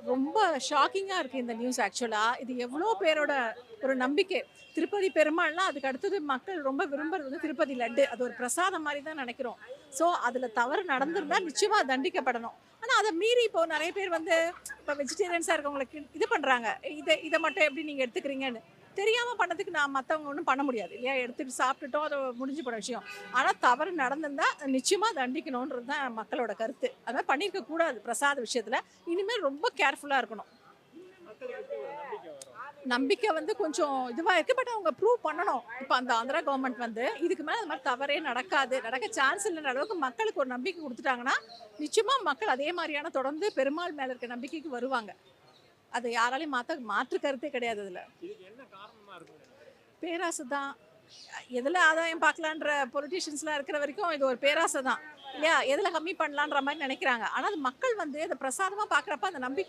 ரொம்ப ஷாக்கிங்கா இருக்கு இந்த நியூஸ் ஆக்சுவலா. இது எவ்ளோ பேரோட ஒரு நம்பிக்கை. திருப்பதி பெருமாள்னா அதுக்கு அடுத்தது மக்கள் ரொம்ப விரும்புறது வந்து திருப்பதி லட்டு. அது ஒரு பிரசாதம் மாரி தான் நெனைக்கிறோம். ஸோ அதுல தவறு நடந்திருந்தா நிச்சயமா தண்டிக்கப்படணும். ஆனா அத மீறி இப்போ நெறைய பேர் வந்து இப்ப வெஜிடேரியன்ஸா இருக்கவங்களுக்கு இது பண்றாங்க. இத மட்டும் எப்படி நீங்க எடுத்துக்கிறீங்கன்னு. தெரியாம பண்ணதுக்கு நான் மத்தவங்க ஒண்ணும் பண்ண முடியாது இல்லையா? எடுத்துட்டு சாப்பிட்டுட்டோம். அது முடிஞ்சு போன விஷயம். ஆனா தவறு நடந்திருந்தா நிச்சயமா தண்டிக்கணும்ன்றது தான் மக்களோட கருத்து. அது மாரி பண்ணியிருக்க கூடாது பிரசாத விஷயத்துல. இனிமேல் ரொம்ப கேர்ஃபுல்லா இருக்கணும். மக்களுக்கு எப்படி ஒரு நம்பிக்கை வரும்? நம்பிக்கை வந்து கொஞ்சம் இதுவா இருக்கு. பட் அவங்க ப்ரூவ் பண்ணணும். இப்ப அந்த ஆந்திரா கவர்மெண்ட் வந்து இதுக்கு மேல அந்த மாரி தவறே நடக்காது. நடக்க சான்ஸ் இல்லன்ற அளவுக்கு மக்களுக்கு ஒரு நம்பிக்கை குடுத்துட்டாங்கன்னா, நிச்சயமா மக்கள் அதே மாரியான தொடர்ந்து பெருமாள் மேல இருக்க நம்பிக்கைக்கு வருவாங்க. அத யாராலயும் மாற்று கருத்தே கிடையாது அதுல. இதுக்கு என்ன காரணமா இருக்கும்னு நினைக்கிறீங்க? பேராசை தான். எதுல ஆதாயம் பார்க்கலான்ற பொலிட்டீஷியன்ஸ்லாம் இருக்கிற வரைக்கும் இது ஒரு பேராசை தான். இல்லையா? எதுல கம்மி பண்ணலான்ற மாரி நெனைக்கிறாங்க. ஆனா அது மக்கள் வந்து அத பிரசாதமா பார்க்குறப்ப அந்த நம்பிக்கை